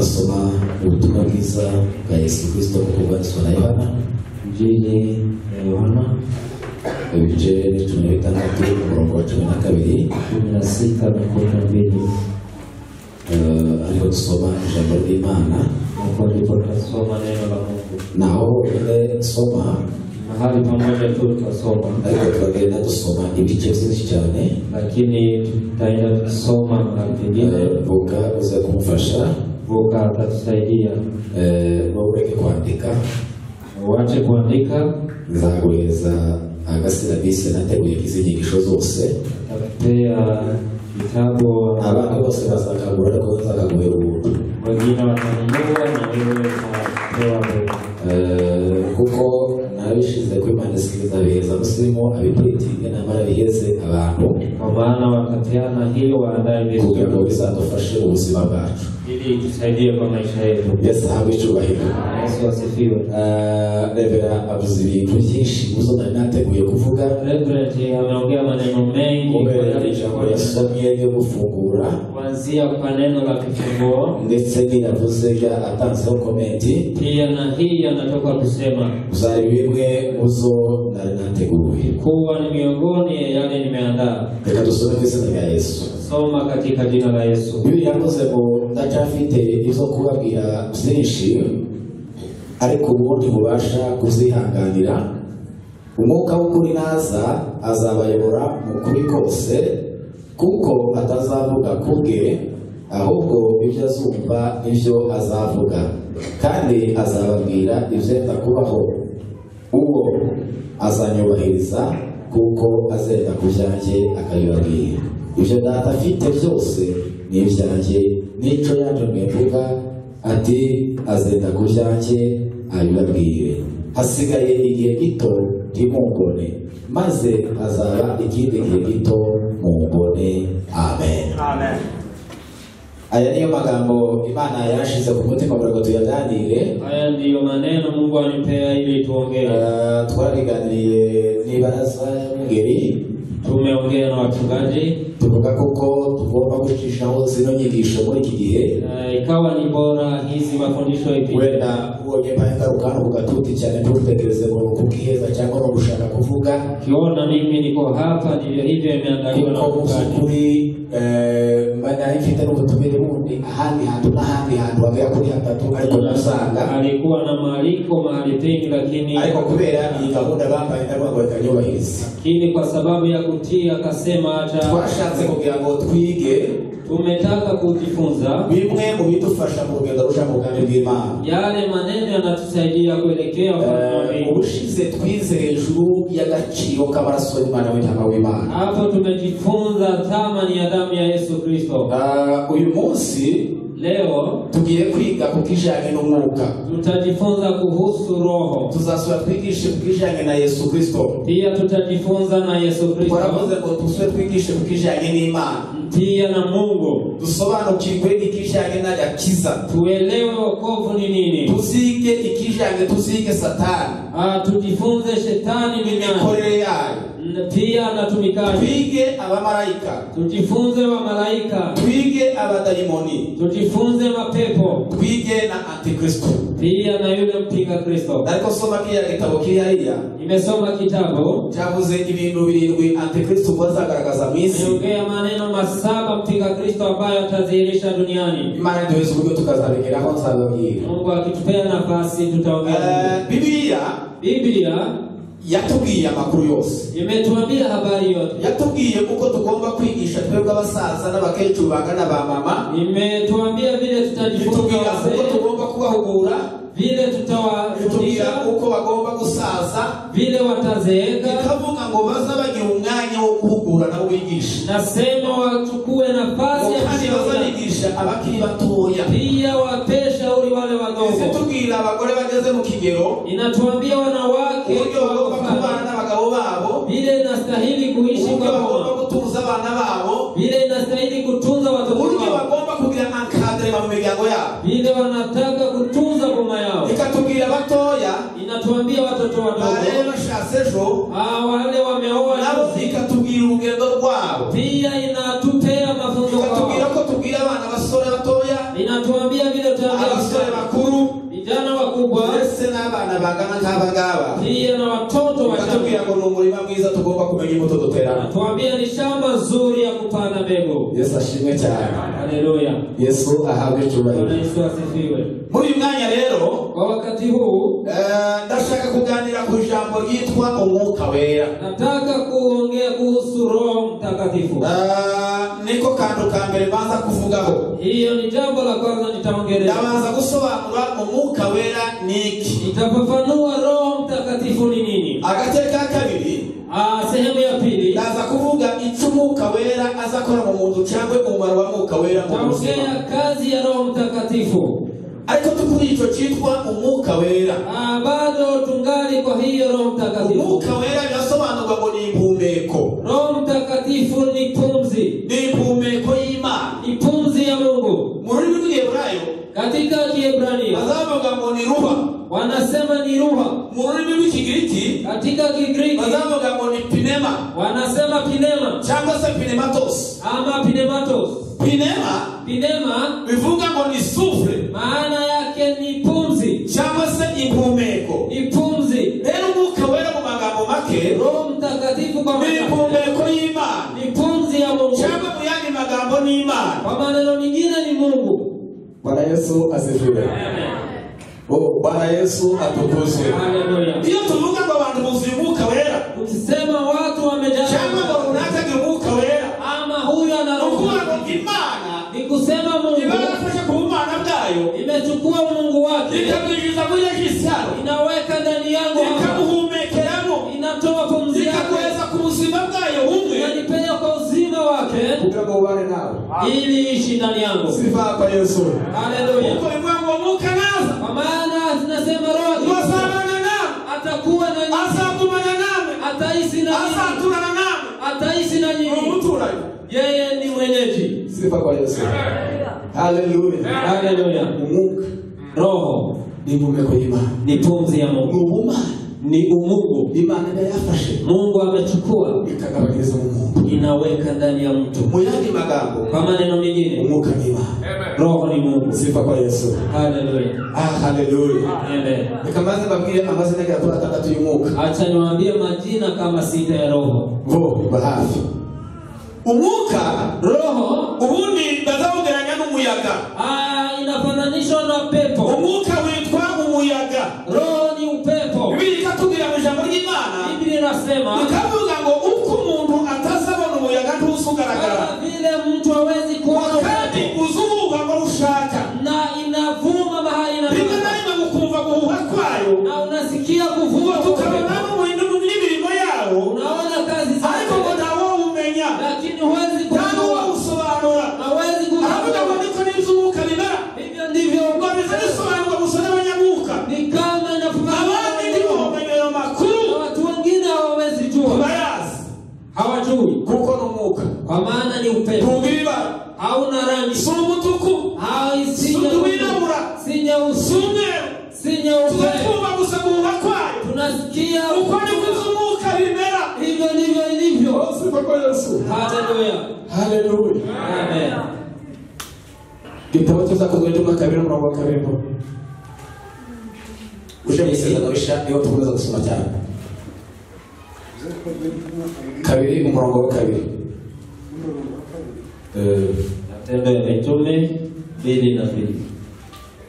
turasoma ubutumwa bwiza bwa Yesu Kristo kuko bwanditswe na Yohana. Injili ya Yohana ibice 16 umurongo wa 12 16-12. Ariko dusoma ijambo ry'Imana kwa ndipo tunasoma neno la Mungu. Naho soma mahali pamoja tu tutasoma, ariko twagenda dusoma ibice byinshi cyane, lakini tutaenda kusoma mahali pengine. Vuga uza kumfasha, Vuga atatusaidia. Ureke kwandika, Wache kuandika. Nzaguheza agasilabisi nateguye izinyigisho zose. Takupea kitabu. Abantu bose bazakagura ariko nzakaguhera ubuntu. Wengine watanunua na wewe utapewa. Kuko nabishize ko Imana isikiza beza musimo abipuritinge namara biheze abantu, kwa maana watapeana hiyo waandae vitu kugira ngo bizadufashe ubuzima bwacu, ili tusaidie kwa maisha yetu. Yesu ahabwe icyubahiro. Yesu asifiwe. Revera avuze ibintu byinshi gusa nateguye kuvuga. Reverend ameongea maneno mengi kwa ijambo yasomye yo gufungura, kuanzia kwa neno la kifunguo, ndetse n'iravuze ya atanzeho komenti, pia na hii anatoka kusema uzari bimwe muzo nari nateguye kuwa ni miongoni ya yale nimeandaa. Reka dusome mu izina rya Yesu. Soma katika jina la Yesu. Biblia yavuze ngo ndacafite izo kubabwira byinshi, ariko ubundi mubasha kuzihanganira. Umwuka w'ukuri naza azabayobora mu kuri kose, kuko atazavuga kubwe, ahubwo ibyo azumva ibyo azavuga, kandi azababwira ibyenda kubaho. Uwo azanyubahiriza, kuko azenda ku byanjye akabibabwira. Ibyo data afite byose ni ibyanjye, n'icyo yantumye mvuga ati azenda ku byanjye abibabwire. Hasigaye igihe gito ntimumbone, maze azaba ikindi gihe gito mumbone. Amen. Amen. Aya niyo magambo Imana yashize ku mutima ngo tuyaganire. Haya ndiyo maneno Mungu anipea ili tuongee. Twariganiriye n'ibaraza y'Umugeri, tumeongea na wachungaji, tuvuga kuko tugomba gucishaho zino nyigisho muri iki gihe. Ikawa ni bora hizi mafundisho ipi. Wenda uonye panga ukano kugatuti cyane ntutegereze ngo kubwiheza cyangwa no gushaka kuvuga. Kiona mimi niko hapa ndivyo hivyo imeandaliwa na kuri mbana ifite n'ubutumire bundi ahandi hantu wagera kuri hatatu, ariko nasanga alikuwa na maliko mahali pengi, lakini ariko kubera iyi gahunda bambaye ndarwa bakanyubahiriza, lakini kwa sababu ya kutii akasema acha. Twashatse kugira ngo twige, tumetaka kujifunza bimwe mu bidufasha mu rugendo rusha mu bwami bw'Imana, yale maneno yanatusaidia kuelekea kwa Mungu. Ubushize twize hejuru y'agaciro k'amaraso y'Imana w'intama w'Imana. Hapo tumejifunza thamani ya damu ya Yesu Kristo. Uyu munsi leo tugiye kwiga ku kijanye n'umwuka, tutajifunza kuhusu roho. Tuzasubira twigishe ku kijanye na Yesu Kristo, pia tutajifunza na Yesu Kristo. Twaravuze ngo tusubire twigishe ku kijanye n'Imana, pia na Mungu. Dusobanukirwe ikijanye n'agakiza, tuelewe wokovu ni nini. Tuzige ikijanye, tuzige Satani, tujifunze shetani ni nani, imikorere yayo, pia anatumikaje. Twige abamarayika, tujifunze wamalaika. Twige abadayimoni, tujifunze mapepo. Twige na Antikristo, pia na yule mpinga Kristo. Ariko soma kia gitabo kiriya, nimesoma kitabu cyavuze ibintu 7 Antikristo bazagaragaza mu isi. Niongea maneno 7 mpinga Kristo ambayo atadhihirisha duniani. Imana ndio Yesu Kristo tukazabigeraho nzababwira. Mungu akitupea nafasi tutaongea. Biblia yatubwiye amakuru yose, imetuambia habari yote. Yatubwiye uko tugomba kwigisha twebwe abasaza n'abakecuru bangana ba mama. Imetuambia vile tutajifunza, uko tugomba kubahugura, vile tutawafundisha, uko bagomba gusaza, vile watazeeka. Ikavuga ngo bazabagira umwanya wo guhugura nabo bigisha. Nasema wachukue nafasi ya kubigisha abakiri batoya, pia wapesha uri wale wadogo. Tubwira abagore bageze mu kigero, inatuambia wanawake bagomba kubana n'abagabo babo, vile inastahili kuishi kwa bagomba gutunza abana babo, vile inastahili kutunza watoto wao, bagomba kugira encadrement mu miryango yabo, vile wanataka kutunza boma yao. Ikatubwira batoya, inatuambia watoto wadogo bashasejo, wale wameoa, nabo ikatubwira urugendo rwabo, pia inatupea mafunzo kwao. Ikatubwira ko tubwira abana basore batoya, inatuambia vile tutaambia n'abana bangana nk'abangaba pia na watoto wa batubwira ngo ni umurima mwiza tugomba kumenya imbuto duterana. Tuambia ni shamba nzuri ya kupanda mbegu. Yesu ashimwe cyane. Haleluya. Yesu ahabwe cyubahiro. Yesu asifiwe. Muri uyu mwanya rero kwa wakati huu ndashaka kuganira ku jambo ryitwa umwuka wera. Nataka kuongea kuhusu Roho Mtakatifu. Niko kantu ka mbere banza kuvugaho. Hiyo ni jambo la kwanza nitaongelea. Ndabanza gusobanura umwuka wera niki. Nitafafanua Roho Mtakatifu ni nini. Agace ka kabiri sehemu ya pili ndaza kuvuga icyo umwuka wera azakora mu muntu cyangwa umumaro wa mwuka wera mu buzima. Taongea kazi ya Roho Mtakatifu. Ariko tukuri icyo cyitwa umwuka wera. Bado tungali kwa hiyo Roho Mtakatifu. Umwuka wera birasobanurwa ngo ni impumeko. Roho Mtakatifu ni pumzi. Ni impumeko y'Imana. Ni pumzi ya Mungu. Mu rurimi rw'Ihebrayo katika Kiebrania bazavuga ngo ni ruha. Wanasema ni ruha. Mu rurimi rw'Ikigiriki katika Kigiriki bazavuga ngo ni pneuma. Wanasema pneuma cyangwa se pneumatos. Ama pneumatos. Pneuma bivuga ngo ni souffle. Maana yake ni pumzi cyangwa se impumeko. Ni pumzi. Rero umwuka wera mu magambo make Roho Mtakatifu kwa ni impumeko y'Imana. Ni pumzi ya Mungu. Cyangwa mu yandi magambo ni Imana. Kwa maneno mengine ni Mungu. Bwana Yesu asifiwe. Bwana Yesu atukuzwe. Haleluya. Iyo tuvuga ngo abantu buzuye umwuka wera, ukisema watu wamejaa cyangwa ngo runaka ni umwuka wera, ama huyu ana Roho Imana ni kusema Mungu ibafasha ku Imana byayo, imechukua Mungu wake ikamwinjiza muri Yesu, inaweka ndani yangu, ikamuhumekeramo, inatoa pumzi yake, ikakuweza ku buzima bwayo humwe, inanipea kwa uzima wake kugira ngo ubane nawe, ili ishi ndani yangu. Sifa kwa Yesu. Haleluya. Uko imwangu Mungu naza, kwa maana tunasema Roho wasabana nawe, atakuwa na nyinyi, azakumana nawe, ataishi na nyinyi, azaturana nawe, ataishi na nyinyi. Umuturage. Yeye ni mwenyeji. Sifa kwa Yesu. Haleluya. Haleluya. Mungu Roho ni impumeko y'Imana. Ni pumzi ya Mungu. Ni umungu. Imana yafashe. Mungu amechukua ikagabanyiriza mu muntu. Inaweka ndani ya mtu. Mu yandi magambo, kwa maneno mengine, umwuka ni Imana. Roho ni Mungu. Sifa kwa Yesu. Haleluya. Haleluya. Amen. Nikamaze babwire amazina ya atatu y'umwuka. Acha niwaambie majina kama 6 ya Roho. Bahafi. Umwuka, Roho, ubundi bazawugeranya n'umuyaga. Inafananishwa na pepo. Umwuka witwa umuyaga. Roho ni upepo. Biblia ikatubwira mu ijambo ry'Imana. Biblia inasema ikavuga ngo uko umuntu atazabona umuyaga ntusugaragara. Vile mtu hawezi kuona kandi uzuba ngo ushaka. Na inavuma mahali na Biblia nayo mukumva guhuha kwayo. Na unasikia kuvuma tukabona mu bintu n'imirimo yawo. Unaona kazi zake. Ariko ngo ntawo umenya. Lakini huwezi kujua. Usobanura. Hawezi kujua. Aravuga ngo niko n'izuka bimera. Hivyo ndivyo. Ngo bizasobanurwa gusana abanyamuka. Ni kama abandi ndibo bamenyera makuru. Watu wengine hawawezi jua. Bayazi. Hawajui. Kuko n'umwuka. Kwa maana ni upepo. Tubiba. Hauna rangi. Si umutuku. Si wirabura. Si nyeusi. Si nyeupe. Tunatuba gusa guhuha kwayo. Tunasikia uko ni kuzumuka bimera. Hivyo ndivyo ilivyo. Sifa kwa Yesu. Haleluya. Haleluya. Amen. Gitabo cyakozwe n'Umwuka kabiri n'umurongo wa kabiri. Uje misezerano bisha niyo tukomeza gusoma cyane. Kabiri umurongo wa kabiri. Matendo ya Mitume 2:2.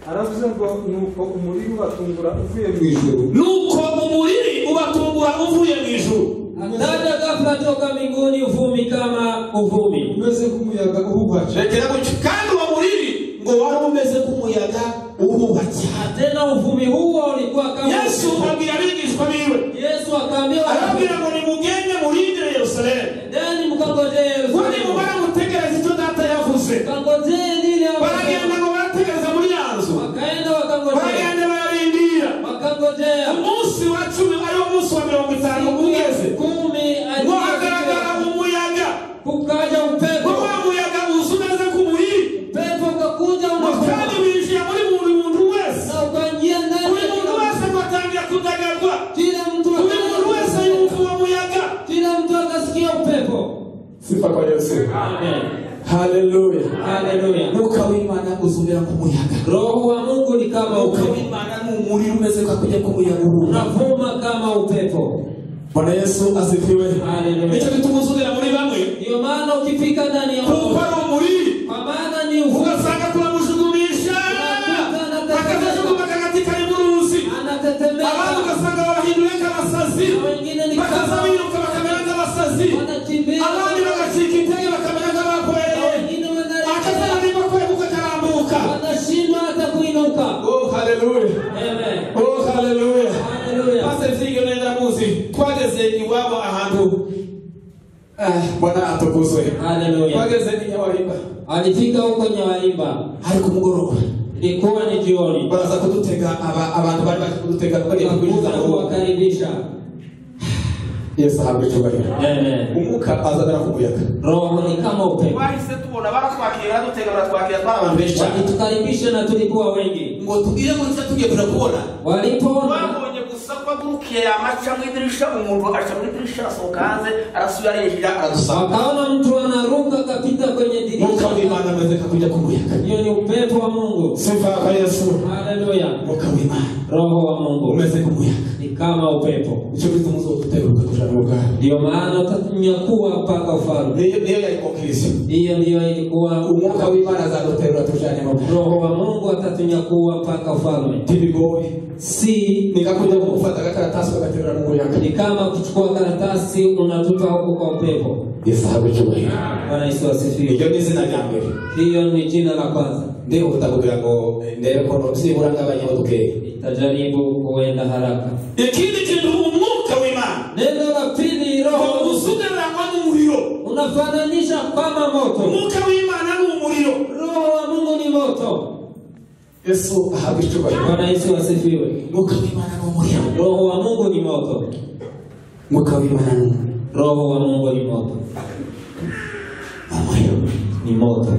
Aravuze ngo nuko umuriri ubatungura uvuye mu ijuru. Nuko umuriri ubatungura uvuye mu ijuru. Ataja ghafla toka mbinguni uvumi kama uvumi. Umeze kumuyaga uhuha. Rekera gucyo kandi uwo muriri ngo wari umeze kumuyaga uhuha cyane. Tena uvumi huo ulikuwa kama Yesu abwira abigishwa biwe. Yesu akaambia arabwira ngo nimugende murindire Yerusalemu. Ndani mkangoje Yerusalemu. Kwani mubara mutegereza icyo data yavuze. Kangoje lile baragenda ngo bategereza muri yanzu. Wakaenda wakangoje. Baragenda bararindira. Wakangojea. Umunsi wa 10 ari umunsi wa 50 ugeze. 10 wagaragara umuyaga. Kukaja upepo. Wa muyaga uzumeze ku muriri. Upepo ukakuja kandi winjira muri muntu wese. Na ukaingia ndani. Buri muntu wese atangira kudagadwa. Kila mtu buri muntu wese yumva umuyaga. Kila mtu akasikia upepo. Sifa kwa Yesu. Amen. Haleluya. Haleluya. Mwuka w'Imana uzumira nk'umuyaga. Roho wa Mungu ni kama Mwuka upepo. w'Imana ni umuriro umeze kujya nk'umuyaga. Unavuma kama upepo. Bwana Yesu asifiwe. Haleluya. Nicyo bitumuzugira muri bamwe. Ndio maana ukifika ndani ya Mungu, kuko ari umuriro, kwa maana ni upepo, ugasanga kuramushugumisha akazashuguka katika imuruzi, anatetemeka, abantu ugasanga bahinduye nk'abasazi, bakaza biruka bakamera nk'abasazi, abandi bagacika intege bakamera nk'abakoreye, akazana n'ibakore kukarambuka, wanashindwa hata kuinuka. Oh haleluya. Amen. Oh haleluya. Haleluya. Pastor Ziggy nenda muzi twageze iwabo ahantu Bwana atukuzwe. Haleluya. Twageze ni Nyawarimba. Alifika huko Nyawarimba. Hari kumugoroba. Ilikuwa ni jioni. Baraza kudutega abantu bari bakudutega bari kukujiza kuwakaribisha. Yesu ahabwe cyubahiro. Amen. Umuka azabera kumuyaga. Roho ni kama upepo. Wahise tubona baratwakira dutega baratwakira abantu benshi. Walitukaribisha na tulikuwa wengi. Ngo tugire ngo nza tugiye kubona. Walipoona gusakwa gurukiye amacha mu idirisha, umuntu acha mu idirisha asokanze arasubira yinjira aradusaba. Wakaona mtu anaruka kapita kwenye dirisha. Mwuka w'Imana ameze kuja kumuyaga. Hiyo ni upepo wa Mungu. Sifa kwa Yesu. Haleluya. Mwuka w'Imana, Roho wa Mungu umeze kumuyaga. ni kama upepo. Icyo bitumuzo tuteruka kushanuka. Ndio maana utanyakuwa mpaka ufalme. Ndio yalikokirisha. Hiyo ndio ilikuwa Mwuka w'Imana azaduterura tushane mu Roho wa Mungu atatunyakuwa mpaka ufalme. tibigoye. Si Nikakuja kufuata karatasi bagaterura mu muyaga. ni kama kuchukua karatasi unatupa huko kwa upepo. Yesu ahabwe cyubahiro. Bwana Yesu asifiwe. Iryo ni izina rya mbere. Hiyo ni jina la kwanza. Ndio utakubwira ngo ndebe ko nsibura ng'abanyabukeye. Itajaribu kuenda haraka. Ikindi kintu umwuka w'Imana. Neno la pili, roho usugara kwa umuriro. unafananisha kama moto. Umwuka w'Imana ni umuriro. Roho wa Mungu ni moto. Yesu ahabwe cyubahiro. Bwana Yesu asifiwe. Umwuka w'Imana ni umuriro. Roho wa Mungu ni moto. Umwuka w'Imana ni Roho wa Mungu ni moto. umuriro. Ni moto.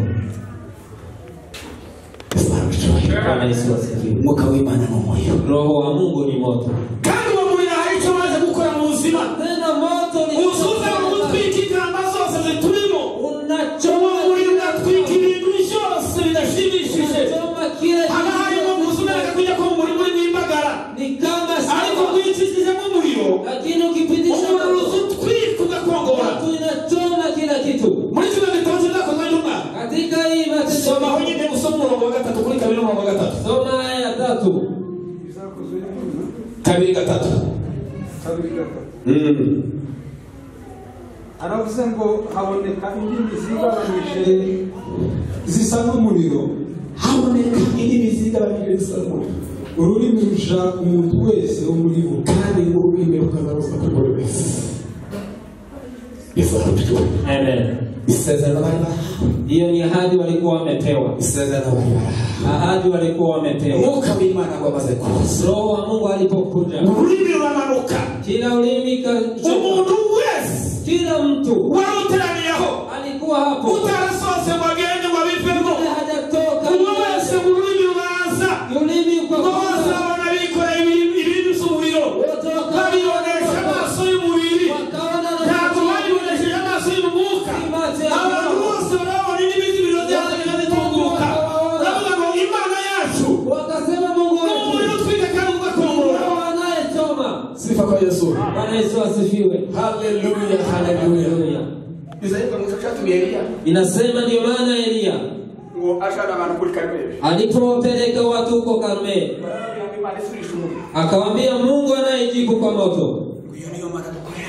Yesu ahabwe cyubahiro. Bwana Yesu asifiwe. Umwuka w'Imana ni umuriro. Roho wa Mungu ni moto. Kandi uwo muriro hari icyo maze gukora mu buzima. Tena moto ni Uzuza gutwika ingamba zose ziturimo. unachoma Umuriro ugatwika ibintu byose bidashimishije. kile Haba harimo kuzumera kujya ko umuriro uri n'imbagara. ni kama Ariko kwicishijemo umuriro, lakini ukipitisha umuriro uzutwika ugakongora. tunachoma kila kitu. Muri kino gitabo cyakozwe n'umwana. Katika hii Soma matendo nyine usoma umurongo wa 3 kuri 2 umurongo wa 3. soma aya ya 3. Bizakozwe n'intumwa 2:3. 2:3. Aravuze ngo haboneka indimi zigabanyije zisa n'umuriro. Haboneka indimi zigabanyije zisa n'umuriro. Ururimi ruja umuntu wese wo muri bo, Kandi ururimi rukazarusa kuri buri wese. Yesu ahabwe. Amen. Isezerano bari bahawe. Hiyo ni ahadi walikuwa wamepewa. Isezerano bari bahawe. Ahadi walikuwa wamepewa. Umwuka w'Imana wamaze kuza. Roho wa Mungu alipokuja, Ururimi ruramanuka. kila ulimi Umuntu wese kila mtu wari uteraniyeho alikuwa hapo. utarasohotse ngo agende ngo abivemo. Yule hajatoka. Uwo wese mu rurimi rubaza. Ulimi uko Ngo bose babona bikoreye ibintu by'umuriro. Babibonesha amaso y'umubiri. Ntabwo babibonesheje amaso y'umwuka. Abantu bose barabona n'ibindi biriro byatangira bitunguka. Baravuga ngo Imana yacu wakasema Mungu ni umuriro utwika kandi ugakongora. anayechoma. Sifa kwa Yesu. Bwana Yesu asifiwe. Haleluya, haleluya. Haleluya. Bizaika mwisho cyatumye Eliya Inasema ndio maana Elia ngo ashaka abantu kuri Karmeli. alipowapeleka watu huko Karmeli, akawaambia Mungu anayejibu kwa moto,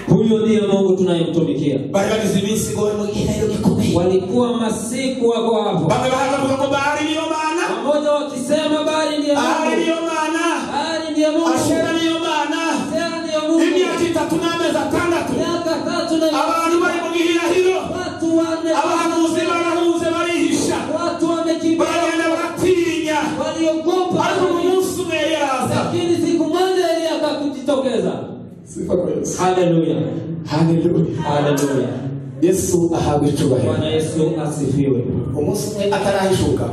huyo ndiye Mungu tunayemtumikia. Bari bagize iminsi ngo mu gihe gikomeye. Walikuwa masiku wako hapo, Bamwe bakavuga ngo bahari niyo mana. mmoja wakisema bali ndiye Bahari Mungu, niyo mana. bali ndiye Mungu, Ashera niyo mana. Ashera ndiye Mungu. Imyaka 3 n'amezi 6. Miaka 3 na Abantu bari mu gihirahiro. watu wanne, Abahanuzi barahuze barihisha. watu wamekimbia, Bagenda baratinya. waliogopa. Ariko umunsi umwe yaraza. Lakini siku moja Elia akajitokeza. Sifa kwa Yesu. Haleluya. Haleluya. Haleluya. Yesu ahabwe cyubahiro. Bwana Yesu asifiwe. Umunsi umwe atarahishuka.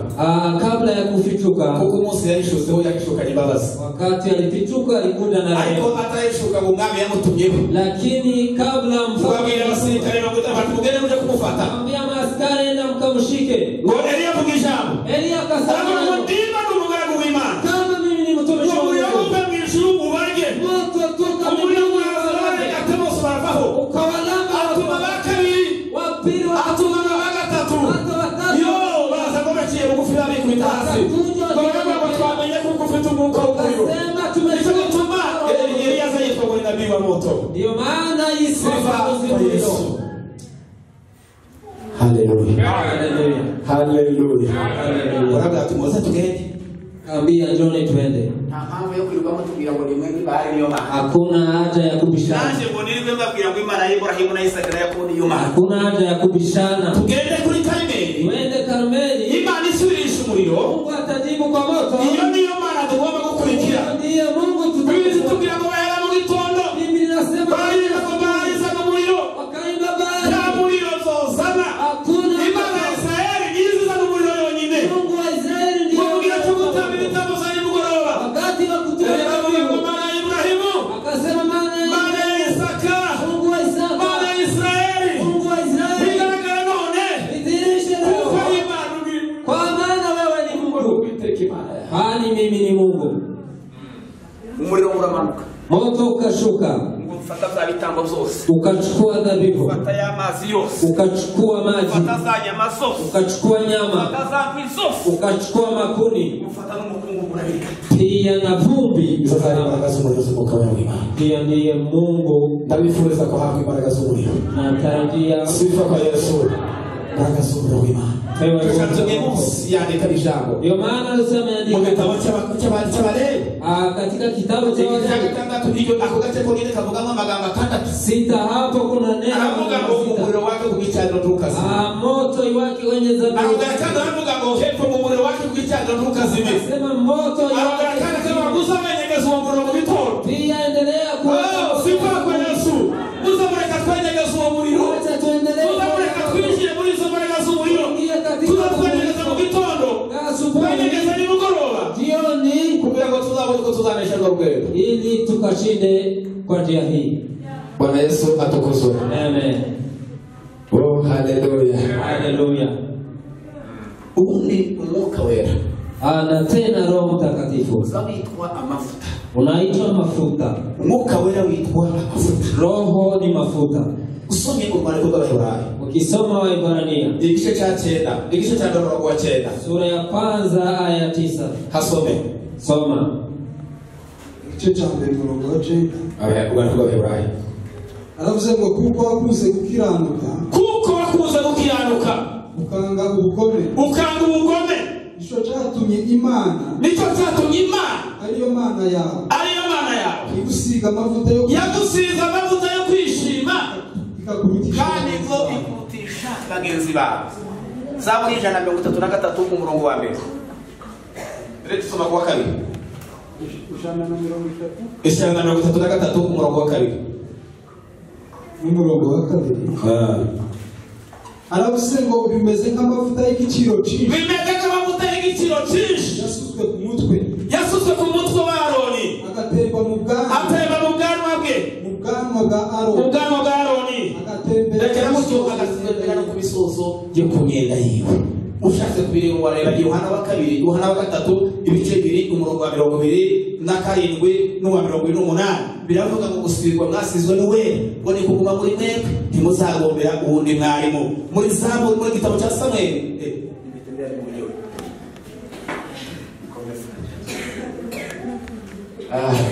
Kabla ya kufichuka, Kuko umunsi yarishutseho yarishukanye imbabazi. wakati alifichuka alikuja na Ariko rehema, atarahishuka ngo umwami yamutumyeho. lakini kabla Babwira abasirikare bagenda batumugende muje kumufata. akamwambia askari enda mkamshike. Ngo Eliya avuga ijambo. Eliya akasema ndimba n'umugaragu w'Imana. Kama mimi ni mtumishi wa Mungu. Ngo mw'ijuru ubarye. Moto toka Umuriro w'Azarane atemos baravaho. ukawalamba Atuma bakabiri. wapili Atuma bagatatu. Yo baza komekiye bugufi babikubita hasi. Ngo twamenye ko ufite umwuka w'umuriro. Tumesema Eliya azayitwa ngo nabii wa moto. Ndio maana Isifa uzimuliro. Haleluya. Haleluya. Haleluya. Haleluya. Urabona tumuze tugende. Ambia njoni twende. Mpamvu yo kwirirwamo tubwira ngo ni mwe bari niyo Mana. Hakuna haja ya kubishana. Naje ngo nirirwe mbabwira ngo Imana ya Ibrahimu na Isaka na Yakobo niyo Mana. Hakuna haja ya kubishana. Tugende kuri Karmeli. Twende Karmeli. Imana isubirisha umuriro. Mungu atajibu kwa moto. Iyo niyo Mana tugomba gukurikira. Ndiye Mungu tubwira ngo bahera mu gitondo. Mimi nasema Barira ngo bariza mu muriro. wakaimba bari. Ya muriro zozana. Hakuna Imana ya Israeli yiziza mu muriro yonyine. Mungu wa Israeli ndiye. Mubwira cyo gutabira ibitabo za nimugoroba. Wakati wa kutoa Mana ya Ibrahimu. akasema Mana ya Isaka. Mungu wa Isaka. Mana ya Israeli. Mungu wa Israeli. Bigaragara none. Idhirishe leo. Kwa maana wewe ni Mungu. Hali mimi ni Mungu. Umuriro uramanuka. Moto ukashuka. Ufata za bitambo byose. Ukachukua dhabihu. Ufata ya mazi yose. Ukachukua maji. Ufata za nyama zose. Ukachukua nyama. Ufata za nkwi zose. Ukachukua makuni. Ufata n'umukungu urabika. Pia na vumbi. Sasa imbaraga z'umuriro z'umwuka w'Imana. Pia ndiye Mungu. Ndabifuriza ko hafi imbaraga z'umuriro. Natarajia Sifa kwa Yesu. Imbaraga z'umuriro w'Imana. Tukatumye munsi yandika ijambo. Ndio maana alisema andika. Mu gitabo cy'Abalewi. Katika kitabu cha gatandatu iyo ako gace ko nyine kavugamo amagambo atandatu. Sita hapo kuna neno. Aravuga ngo umuriro wake kugicaniro ntukazime. Moto wake wenye dhabihu. Aravuga ngo hepfo mu muriro wake kugicaniro ntukazime. Sema moto Aravuga kama kuzamenyegeza uwo muriro mu bitondo. Pia endelea kwa sifa kwa Yesu. Uzamureka twanyegeza uwo muriro. Acha tuendelee. Uzamureka twinjire muri izo mbaraga z'umuriro. Tuzatwanyegeza mu gitondo. Twanyegeza nimugoroba. Jioni kugira ngo tuzabone ko tuzanesha urwego. Ili tukashinde kwa njia hii. Bwana Yesu atukuzwe. Amen. Oh, haleluya. Haleluya. Ubundi umwuka wera. Na tena Roho Mtakatifu. Uzabitwa amafuta. Unaitwa mafuta. Umwuka wera witwa amafuta. Roho ni mafuta. Usomye urwandiko rw'Abaheburai. Ukisoma Waebrania. Igice cha 9. Igice cha 9. Sura ya kwanza aya 9. Hasome. Soma. Igice cha 9. Urwandiko rw'Abaheburai. Aravuze ngo kuko wakuze gukiranuka. Kuko wakuze gukiranuka. Ukanga ubugome. Ukanga ubugome. Nico cyatumye Imana. Nico cyatumye Imana. Ariyo Mana yawe. Ariyo Mana yawe. Igusiga amavuta yo. Yagusiza amavuta yo kwishima. Ikakurutisha. Kandi ngo ikurutisha bagenzi bawe. Zaburi 133 ku murongo wa mbere. Rero tusoma kwa kabiri. 133 ku murongo wa kabiri. Umurongo wa kabiri. Aravuze ngo bimeze nk'amavuta y'igiciro cyinshi. Bimeze nk'amavuta y'igiciro cyinshi. Yasuzwe ku mutwe. Yasuzwe ku mutwe wa Aroni. Agaterwa mu bwanwa. Aterwa mu bwanwa bwe. Mu bwanwa bwa Aroni. Mu bwanwa bwa Aroni. Agatembera. Rekera mutyo agasubira no ku bisozo byo ku myenda yiwe. Ushatse kubireba wareba Yohana wa 2, Yohana wa 3, ibice 2 umurongo wa 27 n'uwa 28. Biravuga ngo gusirwa mwasizwe n'uwe ngo ni kuguma muri mwebwe ntimuzagombera ubundi mwarimu. Muri Zaburi muri gitabo cya Samuel.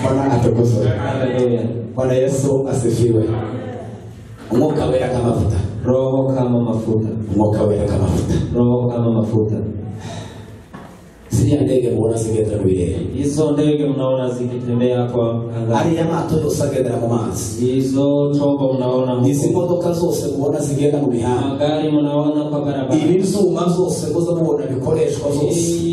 Bwana atukuzwe. Haleluya. Bwana Yesu asifiwe. Umwuka wera kama mafuta. Roho kama mafuta. Umwuka wera kama mafuta. Roho kama mafuta. Ziriya ndege mubona zigenda mu birere. Hizo ndege mnaona zikitembea kwa anga. Ari amato yose agendera mu mazi. Hizo chombo mnaona huko. Izi modoka zose mubona zigenda mu mihanda. Magari mnaona kwa barabara. Ibi byuma zose muza mubona bikoreshwa zose.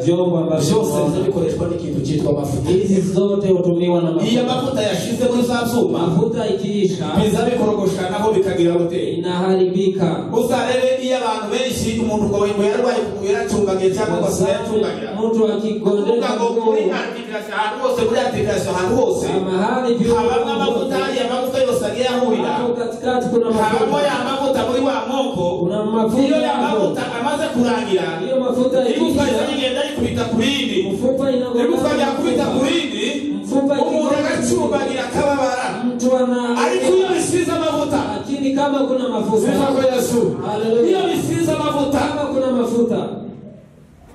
Vyombo ambavyo byose bikoreshwa n'ikintu cyitwa amafuta. Hizi zote hutumiwa na mafuta. Iyo mafuta yashize muri za byuma, mafuta ikiisha biza bikorogosha naho bikagira gute inaharibika. Uzarebe iyo abantu benshi umuntu ngo yarwaye kumubera cyumbagiye cyangwa basigaye atunganira mtu akigondeka ngo muri articulation ahantu hose muri articulation ahantu hose mahali viungo habamo amavuta ya mavuta yose agiye ahurira katikati kuna habamo ya mavuta muri wa monko kuna mafuta iyo ya mavuta amaze kurangira hiyo mafuta igufa igenda ikubita kurindi mfupa igufa yakubita kurindi umuntu agacumbagira akababara ariko iyo bisize amavuta lakini kama kuna mafuta sifa kwa Yesu iyo bisize amavuta kama kuna mafuta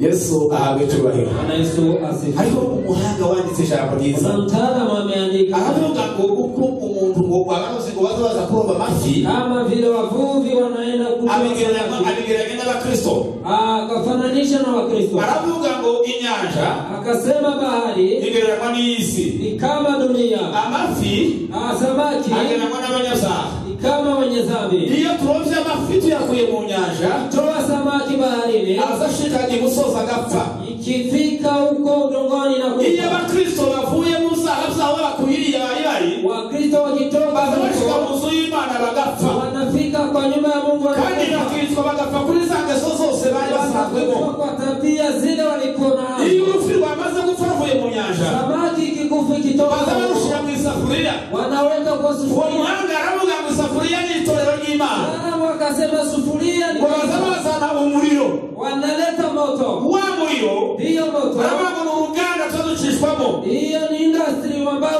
Yesu ahabwe cyubahiro na Yesu asifiwe ariko umuhanga wanditse ijambo ryiza mtaalamu ameandika aravuga ngo uko umuntu ngo wagaruze ngo bazaza kuroba amafi kama vile wavuvi wanaenda abigeranya n'abakristo akafananisha na wakristo aravuga ngo inyanja akasema bahari igereranywa n'isi ni kama dunia amafi samaki agereranywa n'abanyazaha ni kama wenye dhambi iyo turovye amafi tuyakuye mu nyanja toa samaki baharini azashika imusoza agapfa ikifika huko udongoni na kufa iyo abakristo bavuye mu zaha zabo bakuyiriye bari wakristo wakitoka bazashika mu nzu y'Imana bagapfa wanafika kwa nyumba ya Mungu kandi bakitwa bagapfa kuri za ngeso zose bari basanzwemo kwa tabia zile walikuwa nazo iyo urufi rwamaze gupfa ruvuye mu nyanja samaki ikikufa ikitoka bazabarushira mu isafuriya wanaweka kwa uwo sufuria muhanga aravuga ngo isafuriya ni itorero ry'Imana wakasema sufuria ni bazabazana umuriro wanaleta moto wa muriro hiyo moto aravuga ngo uruganda tuducishwamo hiyo ni industry ambayo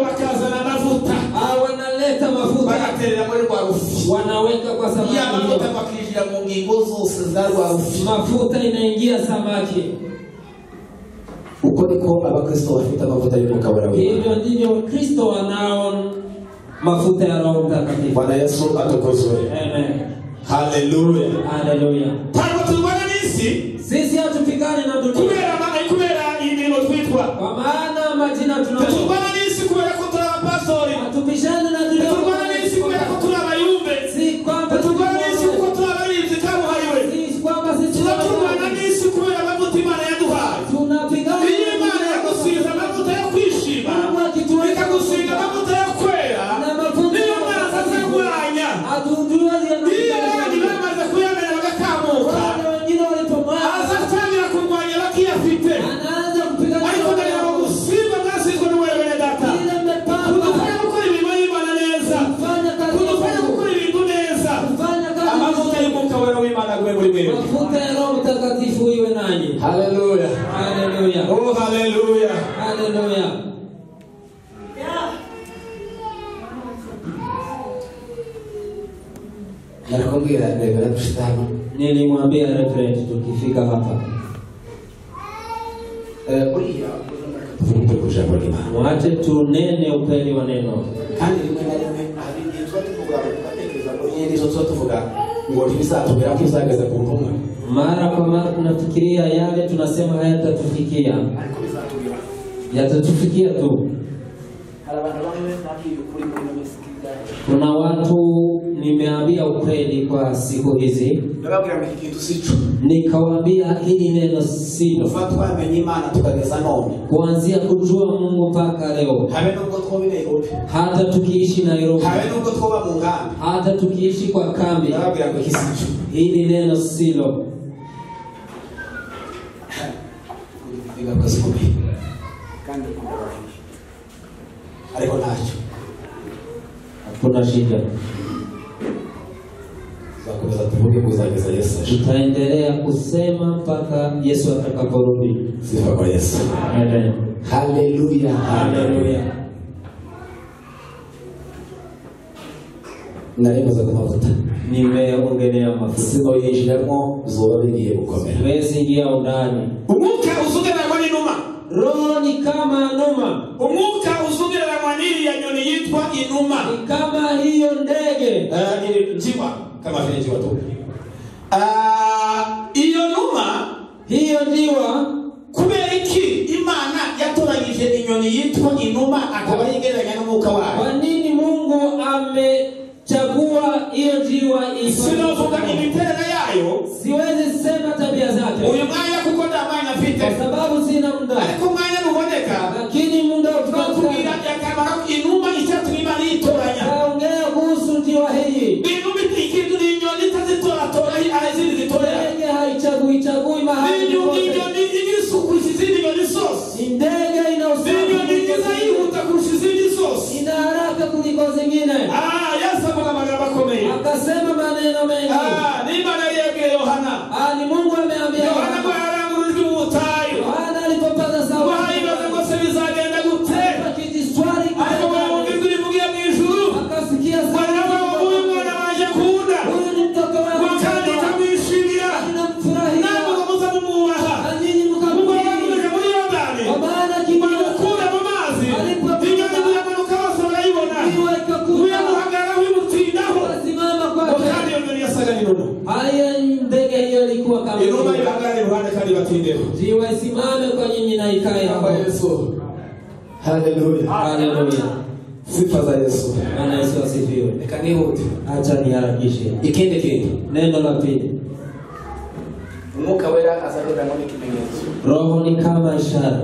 bakazana amavuta wanaleta mafuta bagaterera muri rwa rufi wanaweka kwa samaki ya mavuta bakijira mu ngingo zose za rwa rufi mafuta inaingia samaki uko niko abakristo bafite amavuta y'umwuka wera hivyo ndivyo Kristo wanao mafuta ya Roho Mtakatifu. Bwana Yesu atukuzwe. Amen. Haleluya. Haleluya. Tangu tulibana nisi sisi hatupigane na dunia kubera ibintu twitwa kwa maana majina tunayo tulibana nisi kubera ko turi abapastori hatupishane na dunia tulibana nisi kubera ko turi abayumbe si kwamba tulibana nisi kuko turi abarinzi kabuhariwe si kwamba sisi tulibana nisi kubera amavuta Imana yaduhaye tunapigana iyo Imana yagusize amavuta yo kwishima ikagusiga amavuta yo kwera niyo mwana azaguranya iyo abandi bamaze kuyamera bagakamuka azatangira kurwanya bakiyafite ariko ndagira ngo gusiba mwasizwe n'uwera bene data kudufanya gukora imirimo y'Imana neza kudufanya gukora ibintu neza amavuta y'umwuka wera w'Imana agwe muri mwebwe mafuta ya Roho Mtakatifu iwe nanyi. Haleluya. Haleluya. Oh haleluya. Haleluya. Nakwambia ndio tunashitana. Nilimwambia referent tukifika hapa. Tufunge kushauri Imani. Mwache tunene ukweli wa neno. Kandi rimwe na rimwe hari ibyo tuvuga batekereza ngo nizo tuvuga ngo ntibizatubera ko izageza ku ntumwa. Mara kwa mara tunafikiria yale tunasema hayatatufikia. Ariko bizatubira. Yatatufikia tu. Kuna watu nimeambia ukweli kwa siku hizi. Nikawaambia hili neno silo. Kuanzia kujua Mungu mpaka leo. Hata tukiishi Nairobi. Hata tukiishi kwa kambi. Hili neno silo. Ariko nacho hakuna shida. Zakomeza tuvuge kuzageza Yesu. Tutaendelea kusema mpaka Yesu atakaporudi. Sifa kwa Yesu. Amen. Haleluya. Haleluya. Naremeza ku mavuta. Nimeongelea mafuta. Sino yinjiramo zoba bigiye gukomera. Wezi ingia undani. Umwuka uzugera muri numa. Roho ni kama numa. Umwuka uzugera mwanili ya nyoni yitwa inuma. Ni kama hiyo ndege. Njiwa kama vile njiwa tu. Iyo numa, hiyo njiwa kubera iki Imana yatoranyije inyoni yitwa inuma akaba yigereranya n'umwuka wayo. Kwa nini Mungu amechagua hiyo njiwa sinovuga imiterere yayo, siwezi sema tabia zake. Uyu mwanya kuko ndamanya mfite. Kwa sababu sina muda. Ariko mwanya nuboneka. Lakini muda utubwira yakamara inuma icyatuma Imana yitoranya. Ongea kuhusu njiwa hii. Inuma ikintu ni inyoni itazitora tora ari zindi zitorera. Ndege haichagui mahali popote. Ndege ina usafi, ina haraka kuliko zingine. Akasema maneno mengi. Ni Mungu ameambia Yohana alipopata sauti. Akijiswali akasikia sauti. Huyu ni mtoto wangu. Ninamfurahia. Na nyinyi mkamfurahia. Kwa maana kinywa haya ndege hiyo ilikuwa kama jiwe simame kwa nyinyi na ikae hapo. Haleluya. Haleluya. Sifa za Yesu. Bwana Yesu asifiwe. Nikanihute. Acha niharakishe. Ikindi kintu. Neno la pili. Umwuka wera azagenda mu kimenyetso. Roho ni kama ishara.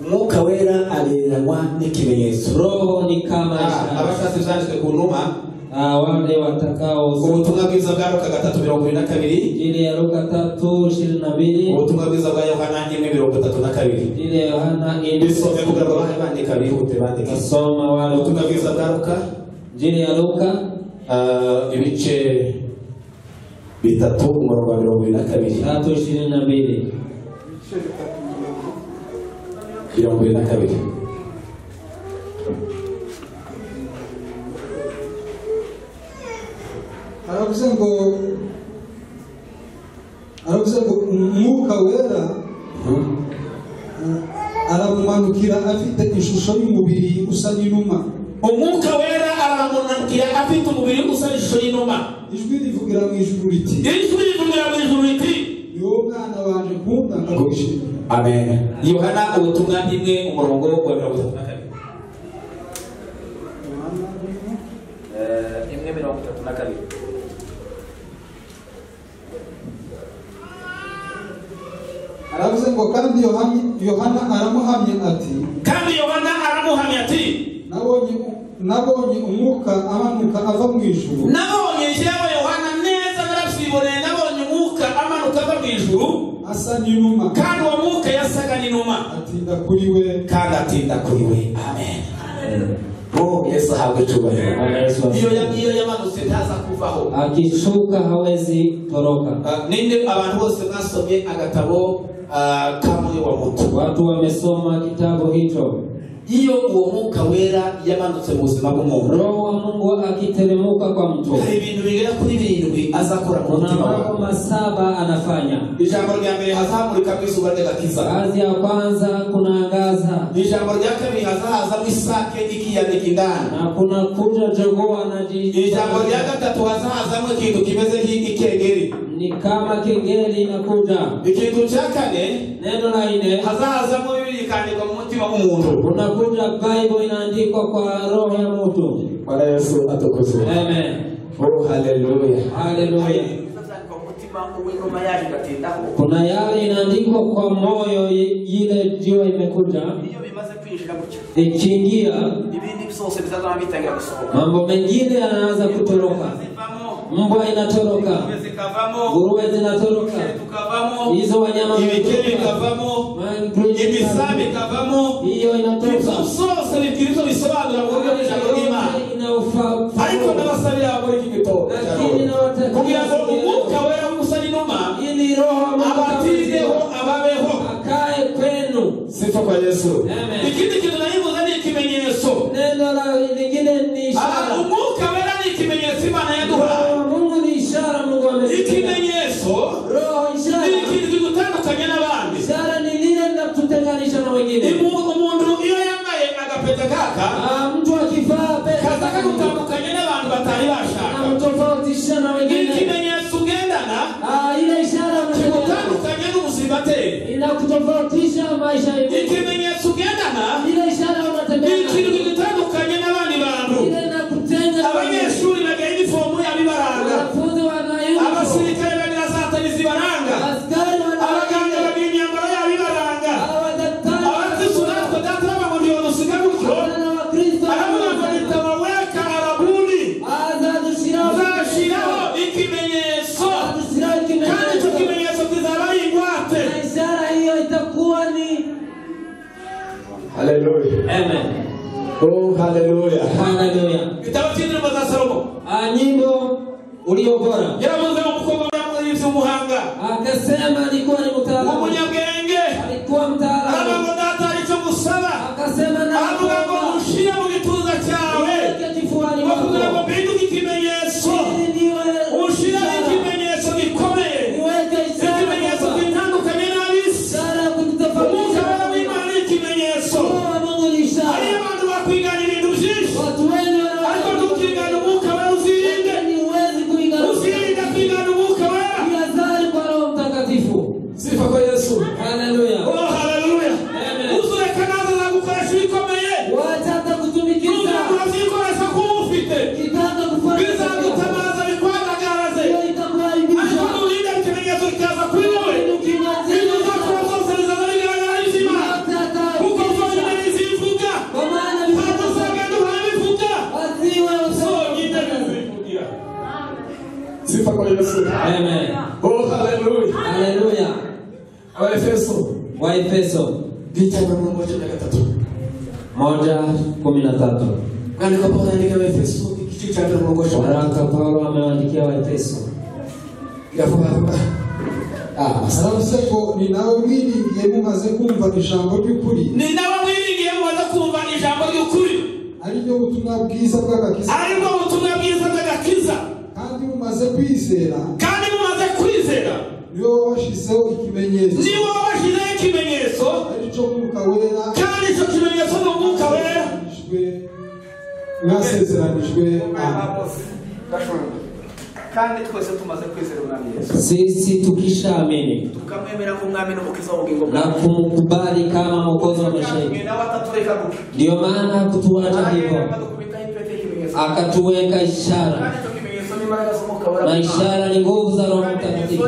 Umwuka wera agereranywa n'ikimenyetso. Roho ni kama ishara. Abashaka zanditswe ku numa wale watakao ubutumwa bwiza bwa Luka 3:22, ile ya Luka 3:22, ubutumwa bwiza bwa Yohana 1:32, ile ya Yohana bisome kugira ngo bandika bihute bandike. Soma wale ubutumwa bwiza bwa Luka, ile ya Luka ibice 3:22, 3:22. aravuze ngo umwuka wera aramumanukira afite ishusho y'umubiri usa n'inuma. Umwuka wera aramumanukira afite umubiri usa n'ishusho y'inuma. Ijwi rivugira mu ijuru riti, ni wowe mwana wanje nkunda ndakwishimira. Amen. Yohana ubutumwa 1:32. 1:32. aravuze ngo kandi Yohana aramuhamya ati, nabonye umwuka amanuka ava mu ijuru. Nabonye jewe Yohana neza narasibone, nabonye umwuka amanuka ava mu ijuru asa n'inuma, kandi uwo mwuka yasaga n'inuma, atinda kuri we. Amen. Yesu ahabwe cyubahiro. Iyo yamanutse ntaza kuvaho, akishuka hawezi toroka. Ninde abantu bose mwasomye agatabo kamwe wa mutu, watu wamesoma kitabu hicho. Iyo uwo mwuka wera yamanutse mu buzima bw'umuntu, Roho wa Mungu akiteremuka kwa mtu, hari ibintu bigera kuri 7 azakora mu mutima wawe. Mambo 7 anafanya. Ijambo rya mbere hazamurika mu izuba ry'agakiza. Kazi ya kwanza kunaangaza. Ijambo rya kabiri hazaza mu isake ikiyanika indani, na kuna kuja jogoo anaji. Ijambo rya gatatu hazaza mu kintu kimeze nk'ikengeri, ni kama kengeri inakuja. Ikintu cya kane, neno la 4, hazaza mu Biblia ikandikwa mu mutima w'umuntu. Unakuja Bible inaandikwa kwa roho ya mtu. Bwana Yesu atukuzwe. Amen. Oh, haleluya. Haleluya. Kuna yale inaandikwa kwa moyo, ile jiwe imekuja. Ikiingia mambo mengine yanaanza kutoroka. Mbwa inatoroka, nguruwe zinatoroka, hizo wanyama kavamo, imisambi kavamo, hiyo inatoroka. Sose bikirizo bisobanura mu buryo bw'ijambo ry'Imana. Ariko n'abasabira muri iki gitondo kugira ngo umwuka wera usa n'inuma, ili roho abatizeho ababeho, akae kwenu. Sifa kwa Yesu. Amen. Ikindi kintu nayivuze ni ikimenyetso. Neno la lingine ni ishara. Umwuka wera ni ikimenyetso Imana yaduhaye. Mungu ni ishara, Mungu amesema. Ikimenyetso, roho ishara, ni ikintu gitandukanye n'abandi. Ishara ni lile linatutenganisha na wengine. Umuntu iyo yambaye agapeta kaka, mtu akivaa pesa kazaka gutandukanye n'abantu batari bashaka, anamtofautisha na wengine. Ikimenyetso ugendana, ile ishara gutandukanye n'ubuzima te, inakutofautisha maisha yako. Ikimenyetso ugendana Hallelujah. Amen. Oh, hallelujah. Hallelujah. Kitabu cy'indirimbo za Salomo. Nyimbo ulio bora. Yaravuze mu mukobwa yamwise umuhanga. Akasema alikuwa ni mtaalamu. Umunyabwenge. Alikuwa mtaalamu. Aravuga data icyo gusaba. Akasema na aravuga ngo ushira mu gituza cyawe. Bavuga ngo bintu ikimenyetso. Ushira ikimenyetso gikomeye. Ikimenyetso gitandukanye n'abisi. Umugabo w'Imana ikimenyetso. Hari abantu bakwigana ibintu byinshi. Ariko ntukigane umwuka wawe uzirinde. Uzirinde kwigana umwuka wawe. Sifa kwa Yesu. Hallelujah. Oh, hallelujah. Amen. Uzureka nazo za gukoresha ibikomeye. Wacha kutumikiza. Uzikoresha kuba ufite. Kitaka kufanya. Bizagutamaza bikwandagaraze. Ariko nurinde ikimenyetso kikaza kuri wowe. Ibyo uzakora zose bizaza bigaragara izima. Kuko uzongera izivuga. Ntabwo uzagenda urabivuga. Uzongera izivugira. Sifa kwa Yesu. Amen. Oh, hallelujah. Hallelujah. Waefeso Gitabo Mungu cha 1:13. Andika Paulo andika Waefeso kitu cha Mungu cha Waraka Paulo amewaandikia Waefeso. aravuze ko ni nawe mwiringiye mumaze kumva ijambo ry'ukuri. Ni nawe mwiringiye mumaze kumva ijambo ry'ukuri. Aribyo butumwa bwiza bw'agakiza. Aribyo butumwa bwiza bw'agakiza. Kandi mumaze kwizera. Niyo wabashizeho ikimenyetso. Aricyo Mwuka Wera. Kandi icyo kimenyetso ni Umwuka Wera. Mwasezeranijwe. Kandi twese tumaze kwizera Umwami Yesu. Sisi tukishaamini tukamwemera ko Umwami n'umukiza w'ubugingo na kumkubali kama mwokozi wa maisha yetu, ndio maana hakutuacha hivyo, akatuweka ishara. Na ishara ni nguvu za Roho Mtakatifu.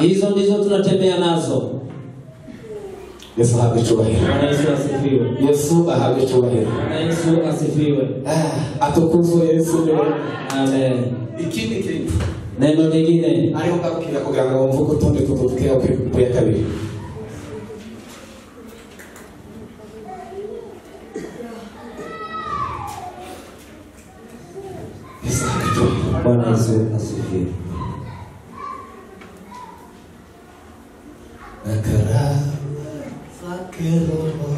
Hizo ndizo tunatembea nazo. Yesu ahabwe icyubahiro. Yesu asifiwe. Yesu ahabwe icyubahiro. Yesu asifiwe. Atukuzwe Yesu. Amen. Ikindi kintu. Neno lingine. Ariho ngakubwira kugira ngo mvuge utonde tuvuge ku ya kabiri. Bwana Yesu asifiwe. Karama zake Roho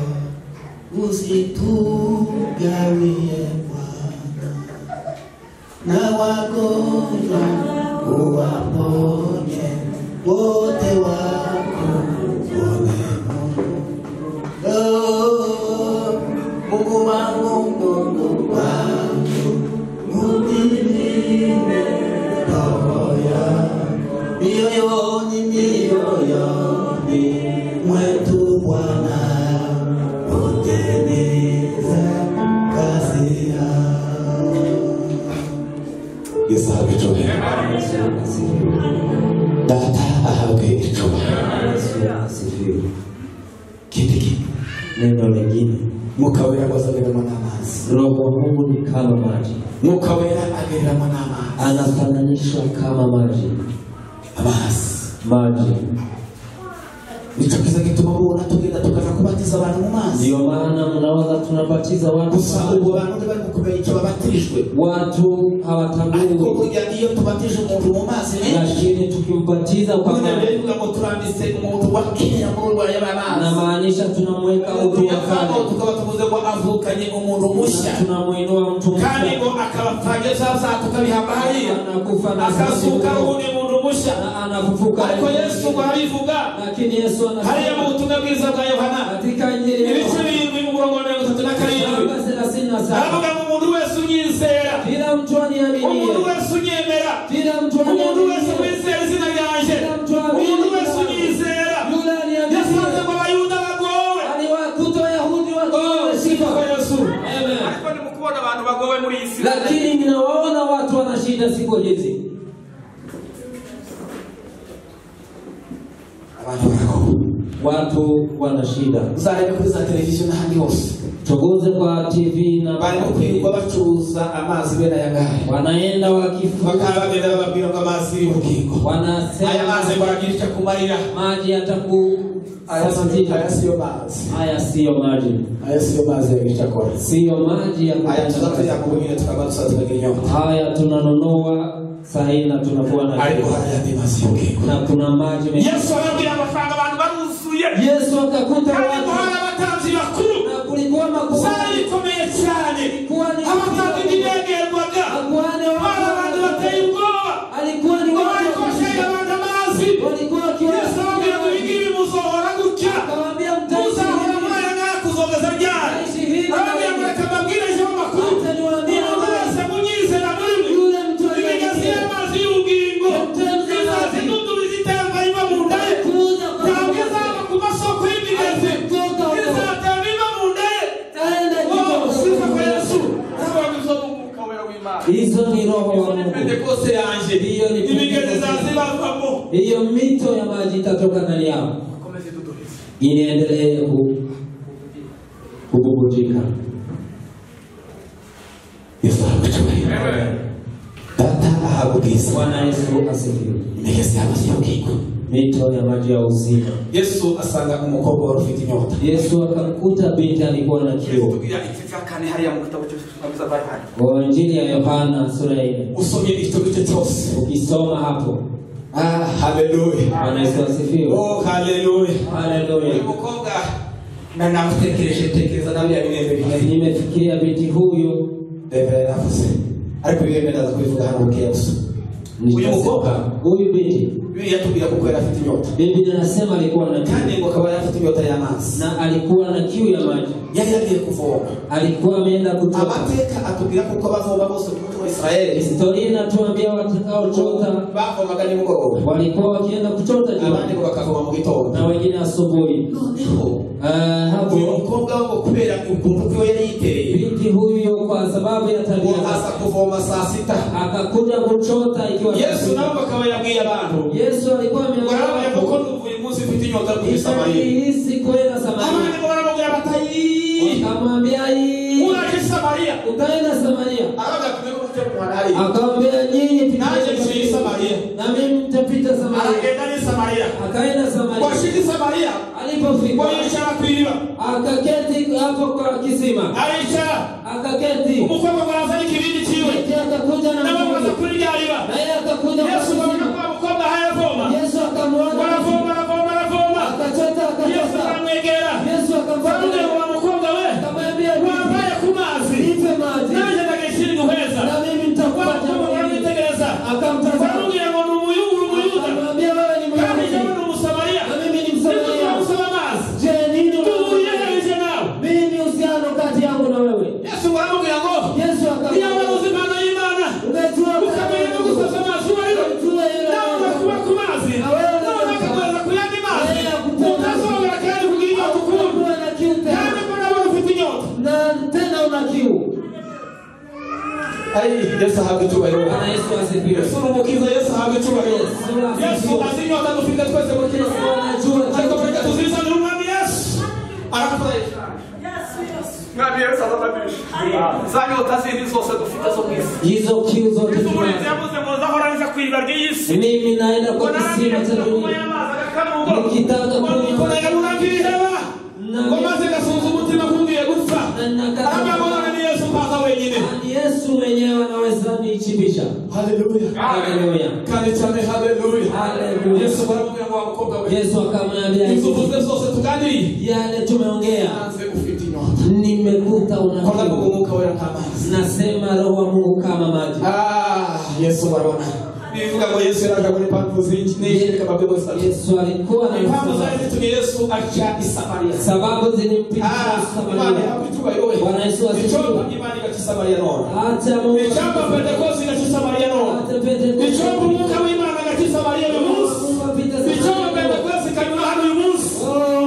usitugawie Bwana, na wagonjwa uwaponye wote wakuone Mungu wangu, Mungu wangu, mudimine roho yangu mioyoni mwetu Bwana, utimize kazi yako. Yesu ahabwe icyubahiro. Data ahabwe icyubahiro. Yesu asifiwe. Kindi Neno lingine. Mwuka Wera agereranywa n'amazi. Roho wa Mungu ni kama maji. Mwuka Wera agereranywa n'amazi. Anafananishwa kama maji. Maji. Nicho kiza gituma mubona tugenda tukaza kubatiza abantu mu mazi. Ndio maana mnaona tunabatiza watu. Gusa ubu abantu bari kumenya icyo babatijwe. Watu hawatambui. Ariko burya iyo tubatije umuntu mu mazi lakini tukimbatiza kwa maji ngo turandise umuntu wa kera mu rwa y'abana. Na maanisha tunamweka utu wa kale. Tukaba tuvuze ko avukanye umuntu mushya. Tunamuinua mtu mpya. Kandi ngo akabafanye sasa tukabihabari. Anakufa na akasuka undi muntu mushya. Anafufuka. Ariko Yesu ngo abivuga. Lakini Yesu hariya mu butumwa bwiza bwa Yohana katika Injili ibice 7 mu murongo wa 37 aravuga ngo umuntu wese unyizera, kila mtu aniamini, umuntu wese unyemera, kila mtu aniamini, umuntu wese wizera izina ryanje, umuntu wese unyizera, yule aniamini. yasanze ngo abayuda bagowe, aliwakuta Wayahudi wagowe. Sifa kwa Yesu. Amen. Ariko nimukubona abantu bagowe muri isi, lakini ninawaona watu wana shida siku hizi. Watu wana shida. Uzarebe kuri za televiziyo n'ahandi hose. Tuguze kwa TV na bari kwirwa bacuruza amazi bena yagaye. Wanaenda wakifuka. Bakabagenda bababwira ngo amazi y'ubugingo. Wanasema aya mazi baragirisha kumarira. Maji aya siyo maji ya kichakora, siyo maji ya haya tunanunua sahina tunakuwa na na kuna maji mengi. Yesu akakuta watu na kulikuwa makuhani alikuwa ni hizo ni roho wa Mungu. Hiyo ni hiyo mito ya maji itatoka ndani yao. Inaendelea kububujika. Yesu akutume. Tata ahagugisa. Bwana Yesu asifiwe. Nimegeza amazi mito ya maji ya uzima. Yesu asanga umukobwa wari ufite inyota. Yesu akamkuta binti alikuwa na kiu. Kwa Injili ya Yohana sura ya 4. Usomye igitabo cyose. Ukisoma hapo. Haleluya. Bwana Yesu asifiwe. Haleluya. Haleluya. Umukobwa na namutekereza nabi yabinembe. Nimefikiria binti huyu Biblia inasema ariko bibemera kubivuga hano kwa Yesu. Uyu mukobwa, huyu binti yatubira kuko yari afite inyota. Biblia inasema alikuwa na kandi ngo akaba afite inyota ya mazi. Na alikuwa na kiu ya maji. Yari yagiye kuvoma. Alikuwa ameenda kuchota. Amateka atubira kuko bavoma bose mu wa Israeli. Historia inatuambia watakao chota bavomaga nimugoroba. Walikuwa wakienda kuchota jioni. Abandi bakavoma mu gitondo. Na wengine asubuhi. Hapo umukobwa wo kubera ukuntu kwe yari yitereye. Binti huyo kwa sababu ya tabia asa kuvoma saa 6 akakuja kuchota ikiwa Yesu naomba akaba yabwiye abantu. Yesu alikuwa amewaambia mkono uvuye munsi ufite inyota kuri Samaria. Hii siku enda Samaria. Abandi baramubwira batayi. Akamwambia hii uraje Samaria. Utaenda Samaria. Araga tumeko mtego mwanali. Akamwambia nyinyi naje mshiri Samaria. Na mimi nitapita Samaria. Akaenda Samaria. Akaenda Samaria. Kwa shiki Samaria. Alipofika kwa ishara kuiliwa. Akaketi hapo kwa kisima. Aisha akaketi. Umukobwa barazani kibindi ciwe. Akakuja na mwana kulijaliwa. Na yeye akakuja Yesu kwa mukobwa hayavoma. Yesu akamwona. Wanavoma. Akachota Yesu akamwegera. Yesu akamwambia wa mukobwa we. Akamwambia wabaye kumazi. Nipe maji. Naje ndageshiri guheza. Na mimi nitakupatia maji. Akamtazama. Akamwambia wewe ni Myahudi. Na mimi ni Msamaria. Je, nini mimi uhusiano kati yangu na wewe? Yesu akamwambia ngo. Yesu akamwambia unajua ukamenya kusoma shule hilo. Na kwa kumazi. Naweza kuyani mazi. Utasoma lakini kugiwa kukuwa na kiu tena. Kuna wewe ufitinyoto. Na tena una kiu. Ai Yesu hakutubarira. Bwana Yesu asifiwe. Yesu umukiza Yesu hakutubarira. Yesu azinyo atakufika twese muri kino. Anajua ariko peka tuziza ni umwami Yesu. Arafurahi. Mwami Yesu atabadilisha. Zanyo tazidi zose dufite zo mwisi. Hizo kiu zote tunazo. Yavuze ngo zahoranza kwibwa ry'isi. Mimi naenda kwa kisima cha dunia. Nikitaka kunywa Komaze gasunzu umutima kungiye gupfa. Amabona ni Yesu mpaka wenyine. Ni Yesu mwenyewe anaweza nichibisha. Haleluya. Haleluya. Kanitane haleluya. Haleluya. Yesu baramubwira ngo mukobwa we. Yesu akamwambia tuvuze zose tuganiriye. Yale tumeongea. Anze ufite inyota. Nimekuta una kwa sababu Mungu wewe kama maji. Nasema roho wa Mungu kama maji. Yesu barabona. Nivuga ngo Yesu yaraje muri pantuzi n'ishirika babebo sana. Yesu alikuwa na mfano zaidi tuni Yesu acha Samaria. Sababu zilimpitia Samaria. Bwana Yesu asifiwe. Imani katika Samaria no. Hata Mungu. Nichamba Pentecost katika Samaria no. Hata Pentecost. Nichamba Mungu kama imani katika Samaria no. Nichamba Pentecost kama hano yumus.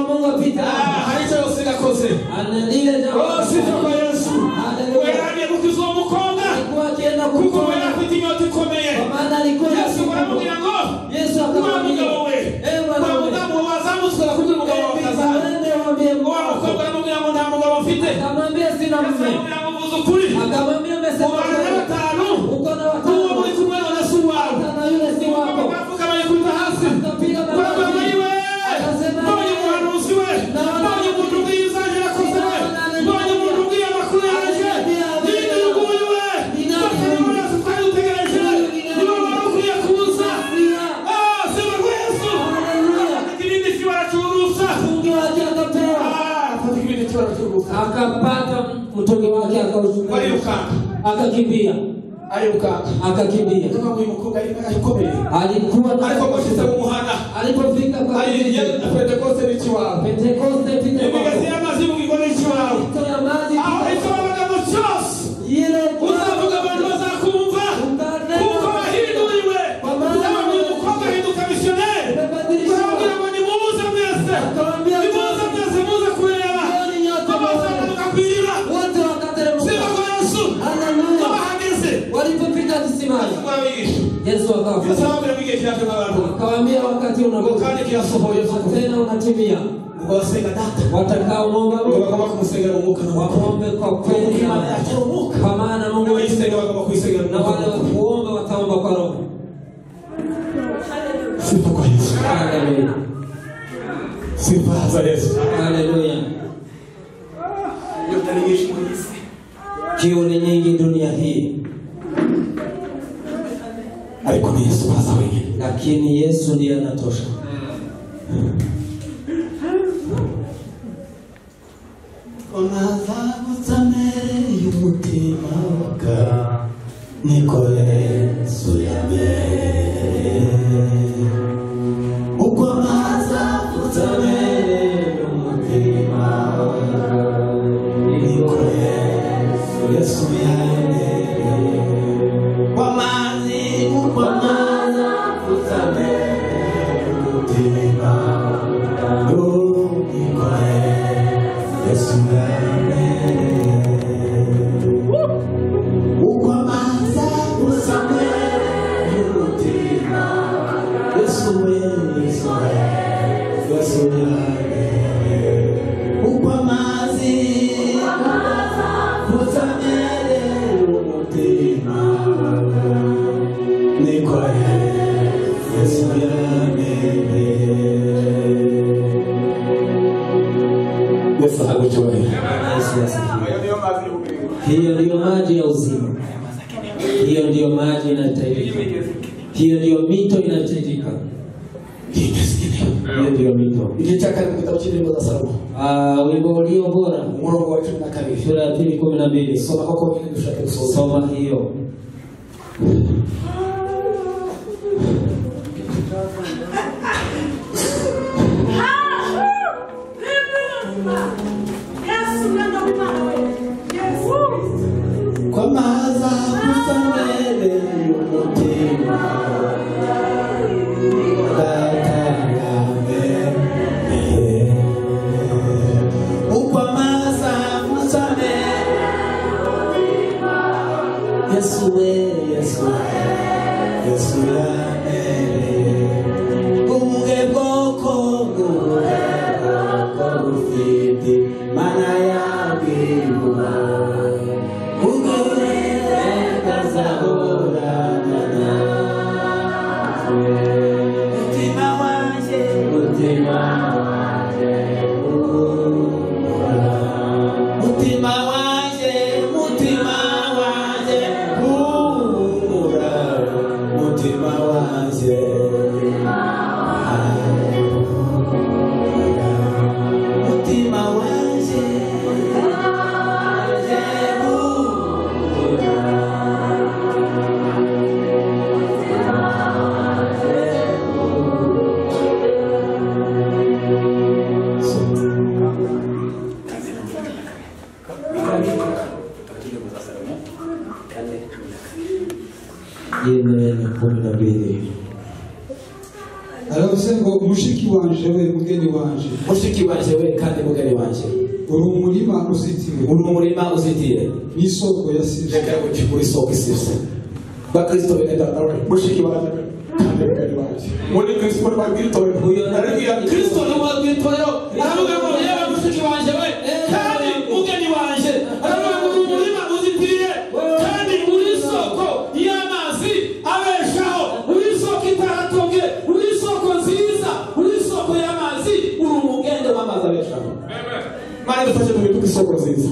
Mungu apita. Haicho yosika kose. Analile jambo. Sisi kwa Yesu. Haleluya. Wewe kukizo mukonga. Alikuwa akienda kuko wewe kutinyote komeye. Kwa maana alikuwa Yesu akamwambia ngo. Yesu akamwambia wewe. Kwa mdamu wa zamu sura kuko mugabo wa kaza. Mwambie ngo kwa akamwambia ngo nta mugabo mfite. Akamwambia sina mume. Akamwambia umesema uko na watano. Uko muri kumwe na Yesu wao. Na yule si wako. akapata mtoke wake akaushika. Waliukanga. Akakimbia. Aliukanga. Akakimbia. Kama huyu mkubwa alikomeye. Alikuwa Alipofika umuhana. Alipofika kwa Pentecoste ni chiwao. Pentecoste pita. Nimegazia mazimu kikoni chiwao. Ito ya maji. Ito wabagamo chose. Ile uzavuga abantu bazakumva kuko bahinduriwe uzaba muri umukobwa ahinduka misiyoneri urabwira ngo nimuze mwese muze kureba abazamanuka kw'iriba siba kwa Yesu abahageze walipopita kisimani Yesu akawaambia wakati unakuja kandi kirasohoye tena unatimia wasenga data watakaomba Mungu bakaba kumusengera mu mwuka waombe kwa kweli kwa maana Mungu wayisenga bakaba kuisengera na wale kuomba wataomba kwa roho. Sifa kwa Yesu. Haleluya. Sifa za Yesu. Haleluya. Yote ni Yesu mwisi. Kiu ni nyingi dunia hii. Ariko ni Yesu hasa wengi. Lakini Yesu ndiye anatosha. Onaza kutamere y'umutima waka niko Yesu yamere uko naza kutamere y'umutima waka niko Yesu yamere kwa mazi uko naza kutamere y'umutima waka niko Yesu ukwamaza kusamere y'umutima Yesu Yesu ukwamazi kusamere y'umutima niko Yesu Yesu hakuchoka. Hiyo ndiyo maji ya uzima. Hiyo ndiyo maji inayotiririka. Hiyo ndiyo mito inayotiririka. Hiyo ndiyo mito. Ikichaka ni kitabu cha nyimbo za Salomo. Wimbo ulio bora. Mwanzo wa 12. Sura ya 12. Soma kwa kwa nini tushake kusoma. Soma hiyo. Kwa maza kusamere y'umutima kwa maza kusamere Yesu Yesu yamere ubwe bwoko ufite mana yabwirwa Aravusengo mushiki wanje we mugeni wanje kandi mugeni wanje uri umurima uzitiye n'isoko yasivye reka guti muri soko isivye bakristo benda nawe mushiki wanje kandi mugeni wanje muri kristo bagito Huyo na Kristo ni mwagitwayo. Aravuga ngo yewe mushiki wanje we kandi mugeni wanje. Aravuga ngo umurima uzitiye kandi uri soko y'amazi abeshaho. Uri soko itaratonge, uri soko nziza, uri soko y'amazi, uri umugende w'amazi abeshaho. mara dufashe duhinduke isoko nziza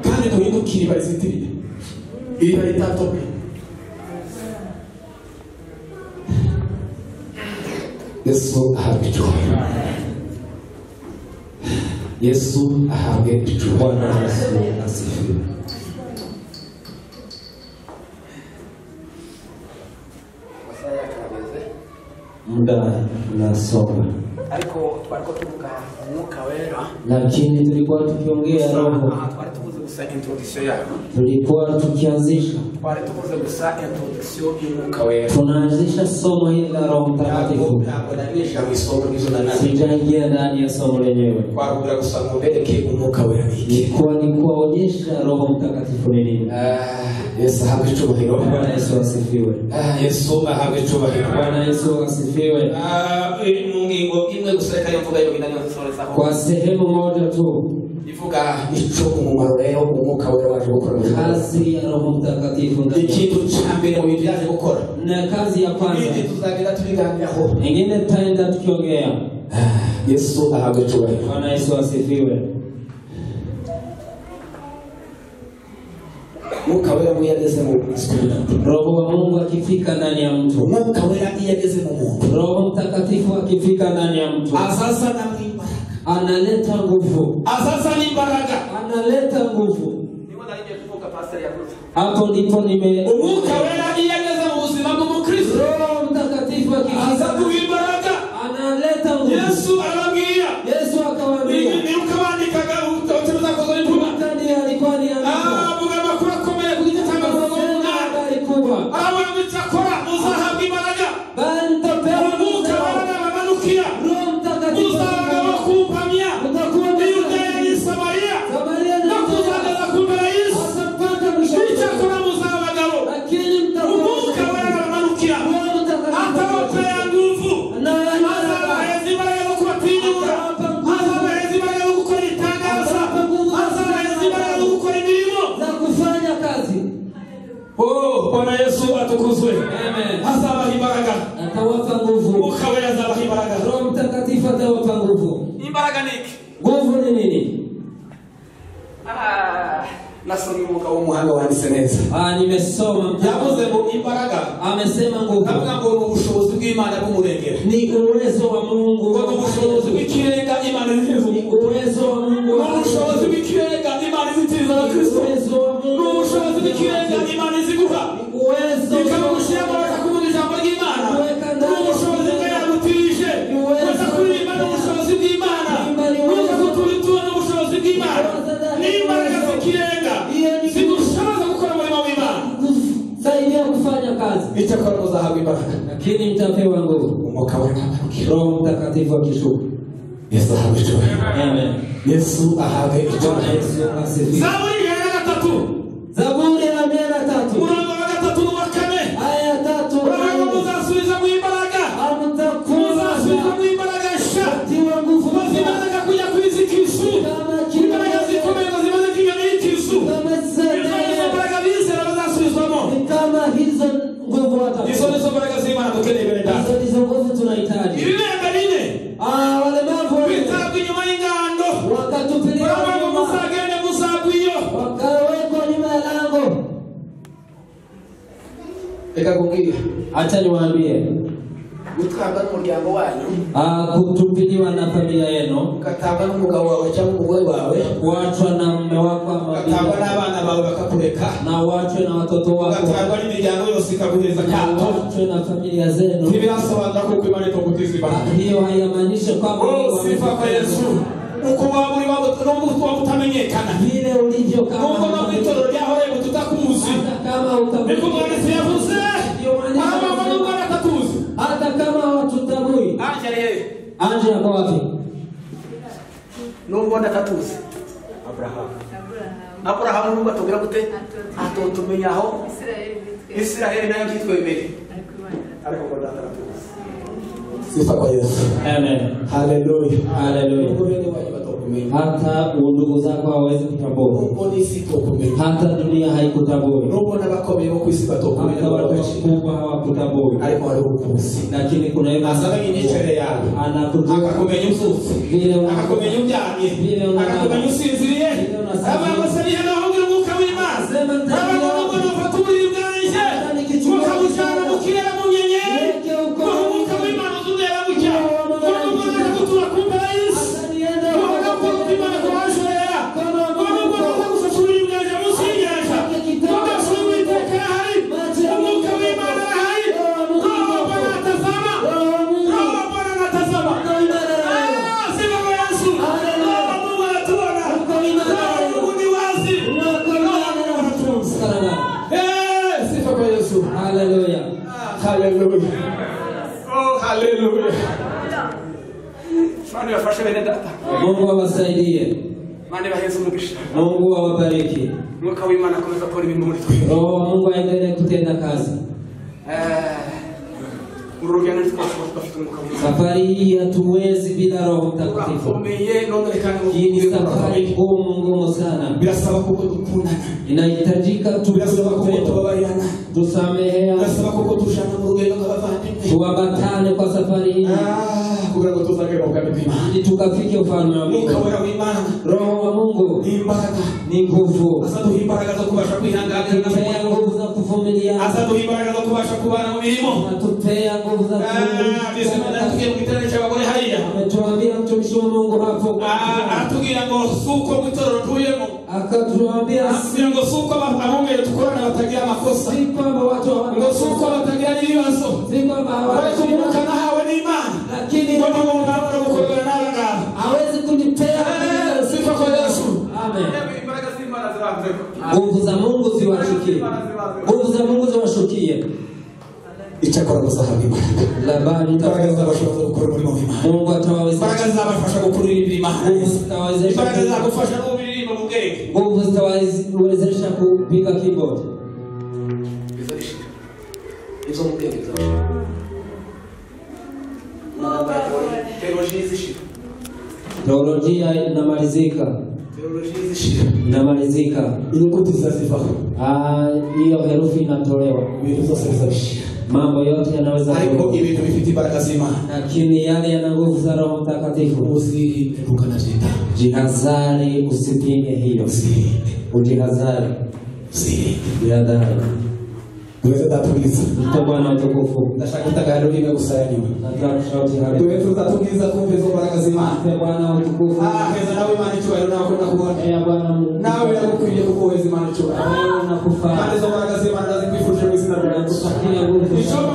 kandi duhinduke iriba rizitiriye iriba ritatoke Yesu ahabwa icyubahiro Yesu ahabwe icyubahiro. Bwana Yesu asifiwe. Muda unasonga, ariko twariko tuvuga umwuka wera, lakini tulikuwa tukiongea roho, twari tuvuze gusa introduction yayo, tulikuwa tukianzisha, twari tuvuze gusa introduction y'umwuka wera. tunaanzisha somo hili la Roho Mtakatifu. Ntabwo narisha mwisomo nizo na nani, Sijaingia ndani ya somo lenyewe, twarubura gusa ngo bereke umwuka wera niki, ilikuwa ni kuonyesha Roho Mtakatifu ni nini. Yesu ahabwe icyubahiro. Bwana Yesu asifiwe. Yesu ahabwe icyubahiro. Bwana Yesu asifiwe. Mu ngingo imwe gusa reka yumvuga yo binani nsorezaho, Kwa sehemu moja tu ivuga ico umumaro rero umwuka wera waje gukora, kazi ya Roho Mtakatifu, ikintu cyambere mu bintu yaje gukora, na kazi ya kwanza ibindi tuzagenda tubiganiraho, ingine tutaenda tukiongea. Yesu ahabwe icyubahiro. Bwana Yesu asifiwe. Mwuka wera muyageze mu Roho wa Mungu akifika ndani ya mtu, mwuka wera iyageze mu muntu, Roho Mtakatifu akifika ndani ya mtu, asasa na mwimbaraga, analeta nguvu, asasa ni mbaraga, analeta nguvu. niba narije kuvuga pastor yakuze, Hapo ndipo umwuka wera iyageze mu buzima bw'umukristo, Roho Mtakatifu akifika asasa imbaraga, analeta nguvu. Yesu arababwira, Yesu akawaambia, ni ukabandikaga utemeza kozo n'intumwa, ndiye alikuwa ni avuga amakuru akomeye ku gice cya mirongo umunani, aravuga icyakora muzahabwa imbaraga, umwuka wera bamanukira, muzabaga bo kumpamya i Yudaya n'i Samariya no kuzageza ku mpera y'isi, icyakora muzabagabo, umwuka wera bamanukira atawapea nguvu, azabaheza imbaraga zo kubatinyura, azabaheza imbaraga zo gukora itangaza, azabaheza imbaraga zo gukora imirimo za kufanya kazi. Bwana Yesu atukuzwe. Amen. Azabaha imbaraga, Atawapa nguvu. umwuka wera azabaha imbaraga. Roho Mtakatifu atawapa nguvu. Imbaraga ni iki? Nguvu ni nini? Nasomye umugabo w'umuhanga wanditse neza, Nimesoma. yavuze ngo imbaraga, Amesema nguvu avuga ngo ni ubushobozi bw'Imana bw'umurengera, ni uwezo wa Mungu, ngo ni ubushobozi bw'ikirenga Imana izivuga, ni uwezo wa Mungu, ni ubushobozi bw'ikirenga Imana izitiriza abakristo, uwezo wa ni Mungu, ubushobozi bw'ikirenga Imana iziguha, uwezo ikamugushira amaboko kuvuga ijambo ry'Imana, ni ubushobozi bwe yagutije, kuza kuririmba n'ubushobozi bw'Imana, kuza kutubitura n'ubushobozi bw'Imana, n'imbaraga z'ikirenga zigushoboza gukora umurimo w'Imana, saidia kufanya kazi. icyakora muzahabwa imbaraga, Lakini mtapewa nguvu. umwuka wera amanukira, Roho Mtakatifu akishuka. Yesu ahabwe icyubahiro. Amen. Yesu ahabwe Bwana icyubahiro. Yesu asifiwe. Zaburi ya 3, Zaburi ya 103 umurongo wa 3 n'uwa 4, aya ya 3, baravuga muzasubiza mu imbaraga, muzasubiza mu imbaraga nshya, mtiwa nguvu maze imbaraga kujya kwizikisha, imbaraga zikomeye ngo zimaze nk'inyoni y'ikizu, izo mbaraga bizera bazasubizwamo, kama hizo nguvu izo nizo mbaraga z'Imana dukeneye bene data. hizo nguvu tunahitaji. Ibibembe bine Walemavu bitabwa inyuma y'ingando, wakatupiliwa baravuga ngo nyuma, muzagende muzagwa iyo, wakawekwa nyuma ya lango. reka kubwira Acha niwaambie, gutwarwa n'umuryango wanyu, kutupiliwa na familia yenu, ugatangwa n'umugabo wawe cyangwa umugore wawe, kuachwa na mume wako ama ugatangwa bibi, n'abana bawe bakakureka, na uachwe na watoto wako, ugatangwa n'imiryango yose ikaguhereza na akato, uachwe na familia zenu. ntibirasobanura ko Imana itagutiza imbaraga. Hiyo haimaanisha kwamba Mungu Sifa kwa Yesu. Uko waba uri n'umuntu waba utamenyekana, vile ulivyo nubwo no mu itorero ryahoreye ngo tutakuzi, kama niko umwanditsi yavuze, ababa nubwo batatuzi. hata kama watutabui. Anje yako wapi? nubwo batatuzi. Abrahamu nubwo atubwira gute, atotumenya aho Israeli nayo byitwebere, ariko ngo datatuzi. Sifa kwa Yesu. Amen. Haleluya. Haleluya. Hata ndugu zako hawezi kutambua, hata dunia haikutambui, hata watu wakubwa hawakutambui, lakini kuna yule anakujua vile Imana Haleluya. Mani wafashe bene data. Mungu awasaidie. Mani baheze umugisha. Mungu awabariki. Mwuka w'Imana akomeza gukora ibintu muri twe. Roho wa Mungu aendelee kutenda kazi. Urugendo twafite umwuka w'Imana. Safari hii hatuwezi bila Roho Mtakatifu. Hii ni safari ngumu sana. Birasaba kuko dukundana. Inahitajika tubabarana. Tusameheane. Birasaba kuko tushana mu rugendo nk'abavandimwe. Tuwabatane kwa safari hii. Kugira ngo tuzagere mu bwami bw'Imana. Ili tukafike ufalme wa Mungu. Roho wa Mungu ni nguvu. Azaduha imbaraga zo kubasha kwihanganira Atupea nguvu za kuvumilia. Azaduha imbaraga zo kubasha kubana mu mirimo. Atupea nguvu za kuvumilia. Tugiye mu giterane cy'abagore hariya. Ametuambia mtumishi wa Mungu hapo. Atubwira ngo suko mu itorero ntuyemo. Akatuambia ngo suko abamwe tukorana batagira amakosa. Si kwamba watu ngo suko batagira ibibazo. Si kwamba hawezi kumukana hawe n'Imana. Lakini ngo n'umuntu gukorana n'abanga. Hawezi kunipea sifa kwa Yesu. Amen. Nguvu za Mungu ziwashukie. Nguvu za Mungu ziwashukie. Icyakora gusahabwa imbaraga. Labani imbaraga zabashoboza gukora umurimo w'Imana. Mungu atawawezesha. Imbaraga zabafasha gukurira Imana. Mungu atawawezesha. Imbaraga zabafasha kubiririmba mu bwenge. Mungu atawawezesha kupiga keyboard. Izo mu bwenge zabafasha. Teolojia inamalizika. Inamalizika. Inyuguti zinazivaho. Hiyo herufi inatolewa. Ibintu byose bizabishira. Mambo yote yanaweza kuwa. Ibintu bifite imbaraga z'Imana. Lakini yale yana nguvu za Roho Mtakatifu. Usiheruka na shetani. Jihadhari usipinge hiyo. Ujihadhari. Jihadhari. Tuweze tatuliza. Mtu Bwana utukufu. Ndashaka kutagaro limwe gusaya nyuma. Nataka kushauti hali. Tuweze tatuliza kumbe zo baraka z'Imana. Bwana utukufu. Heza nawe Imana icyubahiro nawe ukunda kubona. Bwana nawe yakukwiye kuko wezi Imana icyubahiro. Nawe nakufaa. Kandi zo baraka z'Imana ndazikwifurije mu izina rya Yesu. Nishoma